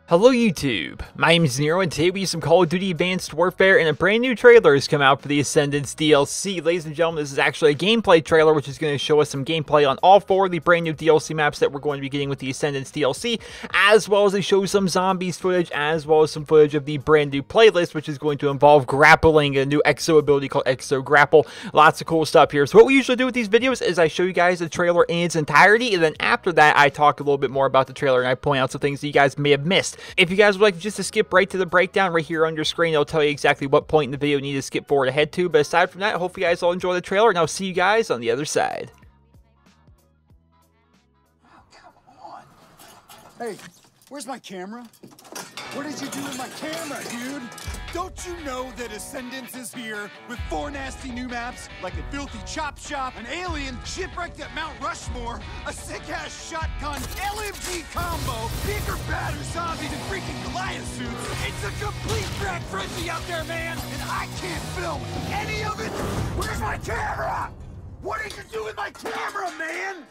Hello YouTube, my name is Nero and today we have some Call of Duty Advanced Warfare and a brand new trailer has come out for the Ascendance DLC. Ladies and gentlemen, this is actually a gameplay trailer which is going to show us some gameplay on all 4 of the brand new DLC maps that we're going to be getting with the Ascendance DLC, as well as they show some zombies footage, as well as some footage of the brand new playlist which is going to involve grappling, a new exo ability called Exo Grapple. Lots of cool stuff here. So what we usually do with these videos is I show you guys the trailer in its entirety, and then after that I talk a little bit more about the trailer and I point out some things that you guys may have missed. If you guys would like just to skip right to the breakdown, right here on your screen, it'll tell you exactly what point in the video you need to skip forward ahead to. But aside from that, hopefully you guys all enjoy the trailer, and I'll see you guys on the other side. Oh, come on. Hey, where's my camera? What did you do with my camera, dude? Don't you know that Ascendance is here with 4 nasty new maps, like a filthy chop shop, an alien shipwrecked at Mount Rushmore, a sick-ass shotgun LMG combo, bigger, badder zombies and freaking Goliath suits. It's a complete crack frenzy out there, man, and I can't film any of it. Where's my camera? What did you do with my camera, man?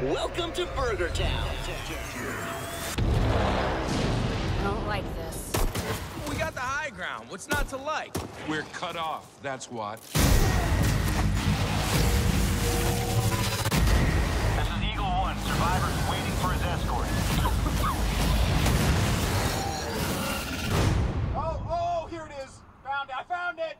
Welcome to Burger Town. I don't like this. We got the high ground. What's not to like? We're cut off, that's what. This is Eagle 1. Survivor's waiting for his escort. Oh, here it is. I found it.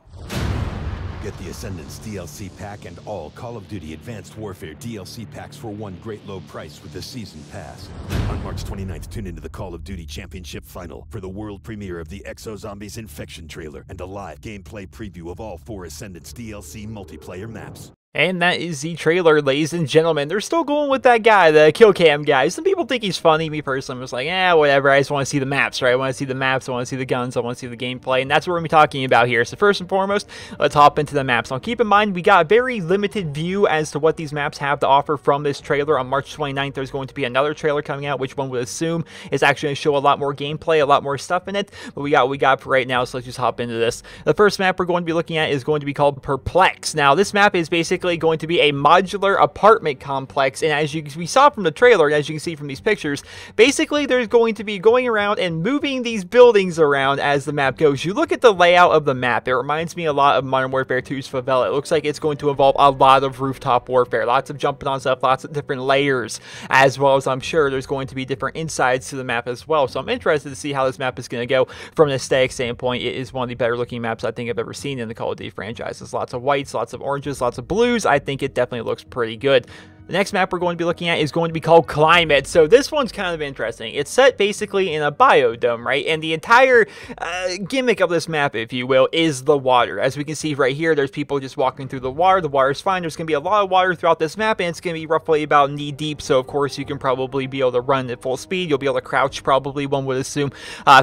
Get the Ascendance DLC pack and all Call of Duty Advanced Warfare DLC packs for one great low price with the Season Pass. On March 29th, tune into the Call of Duty Championship Final for the world premiere of the Exo Zombies Infection trailer and a live gameplay preview of all 4 Ascendance DLC multiplayer maps. And that is the trailer, ladies and gentlemen. They're still going with that guy, the kill cam guy. Some people think he's funny. Me personally, I'm just like, whatever. I just want to see the maps, right? I want to see the maps. I want to see the guns. I want to see the gameplay. And that's what we're going to be talking about here. So first and foremost, let's hop into the maps. Now, keep in mind, we got a very limited view as to what these maps have to offer from this trailer. On March 29th, there's going to be another trailer coming out, which one would assume is actually going to show a lot more gameplay, a lot more stuff in it. But we got what we got for right now, so let's just hop into this. The first map we're going to be looking at is going to be called Perplex. Now, this map is basically going to be a modular apartment complex, and as we saw from the trailer, and as you can see from these pictures, basically there's going to be going around and moving these buildings around as the map goes. You look at the layout of the map, it reminds me a lot of Modern Warfare 2's Favela. It looks like it's going to involve a lot of rooftop warfare, lots of jumping on stuff, lots of different layers, as well as I'm sure there's going to be different insides to the map as well. So I'm interested to see how this map is going to go from an aesthetic standpoint. It is one of the better looking maps I think I've ever seen in the Call of Duty franchise. There's lots of whites, lots of oranges, lots of blues. I think it definitely looks pretty good. The next map we're going to be looking at is going to be called Climate. So this one's kind of interesting. It's set basically in a biodome, right? And the entire gimmick of this map, if you will, is the water. As we can see right here, there's people just walking through the water. The water's fine. There's going to be a lot of water throughout this map, and it's going to be roughly about knee deep. So of course you can probably be able to run at full speed. You'll be able to crouch, probably, one would assume,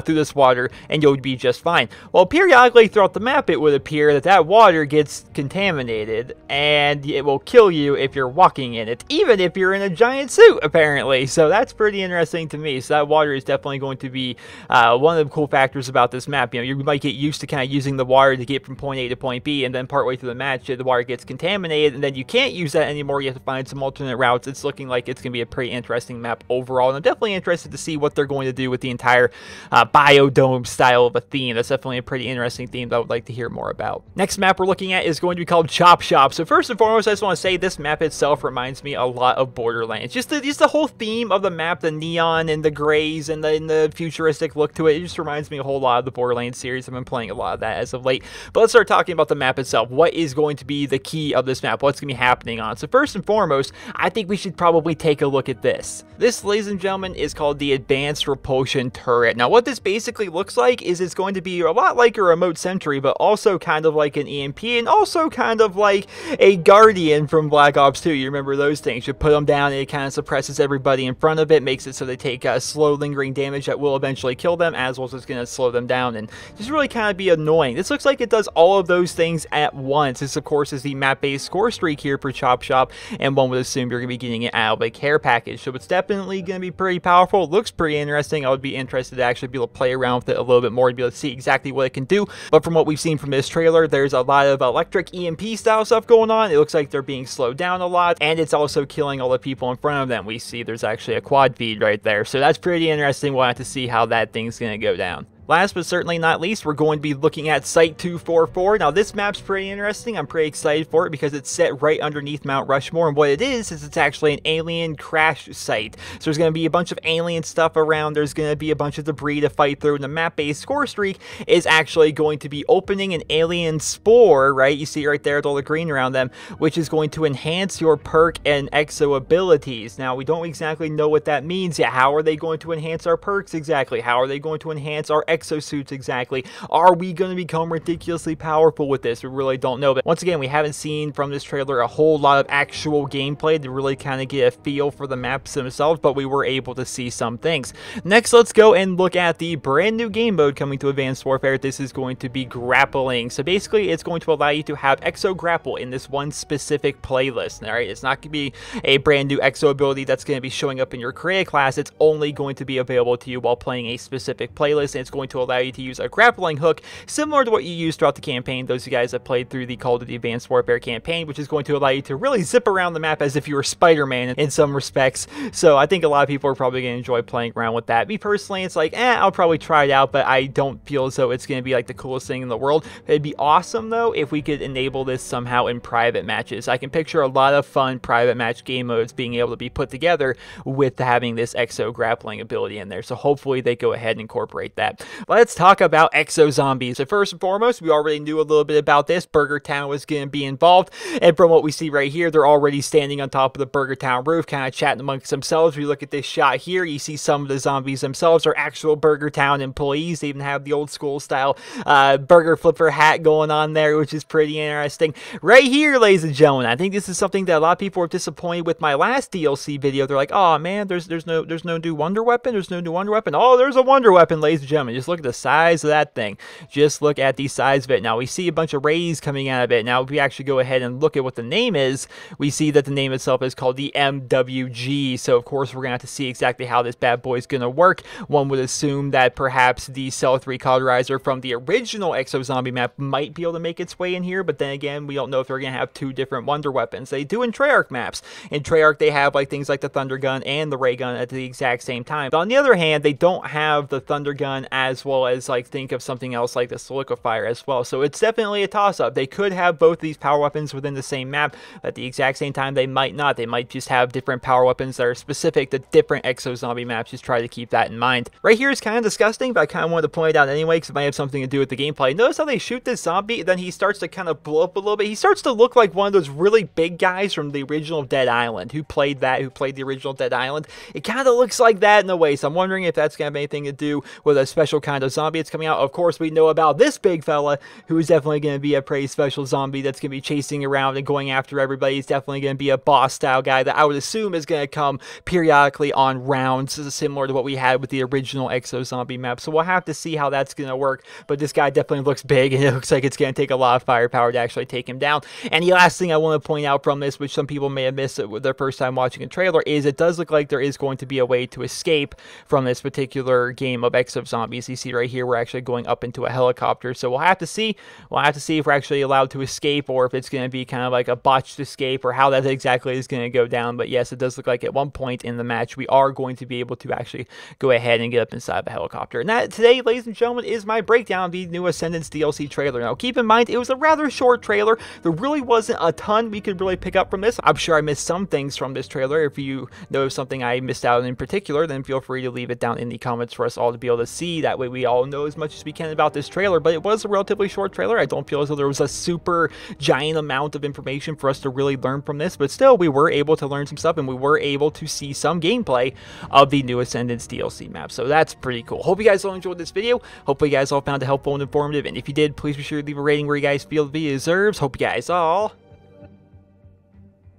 through this water, and you'll be just fine. Well, periodically throughout the map, it would appear that that water gets contaminated, and it will kill you if you're walking in it, even if you're in a giant suit, apparently. So that's pretty interesting to me. So that water is definitely going to be one of the cool factors about this map. You know, you might get used to kind of using the water to get from point A to point B, and then partway through the match, the water gets contaminated, and then you can't use that anymore. You have to find some alternate routes. It's looking like it's going to be a pretty interesting map overall, and I'm definitely interested to see what they're going to do with the entire biodome style of a theme. That's definitely a pretty interesting theme that I would like to hear more about. Next map we're looking at is going to be called Chop Shop. So first and foremost, I just want to say this map itself reminds me a lot of Borderlands. Just the whole theme of the map, the neon and the grays and the futuristic look to it. It just reminds me a whole lot of the Borderlands series. I've been playing a lot of that as of late. But let's start talking about the map itself. What is going to be the key of this map? What's going to be happening on? So first and foremost, I think we should probably take a look at this. This, ladies and gentlemen, is called the Advanced Repulsion Turret. Now, what this basically looks like is it's going to be a lot like a remote sentry, but also kind of like an EMP, and also kind of like a Guardian from Black Ops 2. You remember those things? You put them down, and it kind of suppresses everybody in front of it, makes it so they take slow, lingering damage that will eventually kill them, as well as it's going to slow them down and just really kind of be annoying. This looks like it does all of those things at once. This, of course, is the map-based score streak here for Chop Shop, and one would assume you're going to be getting it out of a care package. So it's definitely going to be pretty powerful. It looks pretty interesting. I would be interested to actually be able to play around with it a little bit more and be able to see exactly what it can do. But from what we've seen from this trailer, there's a lot of electric EMP style stuff going on. It looks like they're being slowed down a lot, and it's also killing all the people in front of them. We see there's actually a quad feed right there. So that's pretty interesting. We'll have to see how that thing's going to go down. Last but certainly not least, we're going to be looking at Site 244. Now, this map's pretty interesting. I'm pretty excited for it because it's set right underneath Mount Rushmore, and what it is it's actually an alien crash site. So there's going to be a bunch of alien stuff around. There's going to be a bunch of debris to fight through, and the map-based score streak is actually going to be opening an alien spore, right? You see right there with all the green around them, which is going to enhance your perk and exo abilities. Now, we don't exactly know what that means yet. How are they going to enhance our perks exactly? How are they going to enhance our exosuits exactly? Are we going to become ridiculously powerful with this? We really don't know. But once again, we haven't seen from this trailer a whole lot of actual gameplay to really kind of get a feel for the maps themselves, but we were able to see some things. Next, let's go and look at the brand new game mode coming to Advanced Warfare. This is going to be grappling. So basically, it's going to allow you to have exo grapple in this one specific playlist. All right, it's not going to be a brand new exo ability that's going to be showing up in your creative class. It's only going to be available to you while playing a specific playlist, and it's going to allow you to use a grappling hook similar to what you used throughout the campaign. Those of you guys that played through the Call of Duty Advanced Warfare campaign, which is going to allow you to really zip around the map as if you were Spider-Man in some respects. So I think a lot of people are probably going to enjoy playing around with that. Me personally, it's like, I'll probably try it out, but I don't feel as though it's going to be like the coolest thing in the world. It'd be awesome though if we could enable this somehow in private matches. I can picture a lot of fun private match game modes being able to be put together with having this exo grappling ability in there. So hopefully they go ahead and incorporate that. Let's talk about exo zombies. So first and foremost, we already knew a little bit about this. Burger Town was going to be involved, and from what we see right here, they're already standing on top of the Burger Town roof, kind of chatting amongst themselves. We look at this shot here, you see some of the zombies themselves are actual Burger Town employees. They even have the old school style burger flipper hat going on there, which is pretty interesting. Right here, ladies and gentlemen, I think this is something that a lot of people were disappointed with my last DLC video. They're like, oh man, there's no new wonder weapon. There's no new wonder weapon. Oh, there's a wonder weapon, ladies and gentlemen. Just look at the size of that thing. Just look at the size of it. Now we see a bunch of rays coming out of it. Now if we actually go ahead and look at what the name is, we see that the name itself is called the MWG. So of course we're gonna have to see exactly how this bad boy is gonna work. One would assume that perhaps the Cell 3 cauterizer from the original Exo Zombie map might be able to make its way in here, but then again, we don't know if they're gonna have two different wonder weapons. They do in Treyarch maps. In Treyarch, they have like things like the Thunder Gun and the Ray Gun at the exact same time. But on the other hand, they don't have the Thunder Gun as as well as like think of something else like the Solidifier as well. So it's definitely a toss-up. They could have both these power weapons within the same map. At the exact same time, they might not. They might just have different power weapons that are specific to different Exo Zombie maps. Just try to keep that in mind. Right here is kind of disgusting, but I kind of wanted to point it out anyway because it might have something to do with the gameplay. Notice how they shoot this zombie, then he starts to kind of blow up a little bit. He starts to look like one of those really big guys from the original Dead Island. Who played the original Dead Island? It kind of looks like that in a way, so I'm wondering if that's going to have anything to do with a special kind of zombie that's coming out. Of course, we know about this big fella, who is definitely going to be a pretty special zombie that's going to be chasing around and going after everybody. He's definitely going to be a boss-style guy that I would assume is going to come periodically on rounds, similar to what we had with the original Exo Zombie map. So we'll have to see how that's going to work, but this guy definitely looks big, and it looks like it's going to take a lot of firepower to actually take him down. And the last thing I want to point out from this, which some people may have missed with their first time watching a trailer, is it does look like there is going to be a way to escape from this particular game of Exo Zombies. You see right here, we're actually going up into a helicopter, so we'll have to see. We'll have to see if we're actually allowed to escape, or if it's going to be kind of like a botched escape, or how that exactly is going to go down. But yes, it does look like at one point in the match, we are going to be able to actually go ahead and get up inside the helicopter. And that, today, ladies and gentlemen, is my breakdown of the new Ascendance DLC trailer. Now, keep in mind, it was a rather short trailer. There really wasn't a ton we could really pick up from this. I'm sure I missed some things from this trailer. If you know something I missed out in particular, then feel free to leave it down in the comments for us all to be able to see. That way we all know as much as we can about this trailer. But it was a relatively short trailer. I don't feel as though there was a super giant amount of information for us to really learn from this, but still, we were able to learn some stuff, and we were able to see some gameplay of the new Ascendance DLC map. So that's pretty cool. Hope you guys all enjoyed this video. Hopefully you guys all found it helpful and informative, and if you did, please be sure to leave a rating where you guys feel the video deserves. Hope you guys all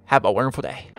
have a wonderful day.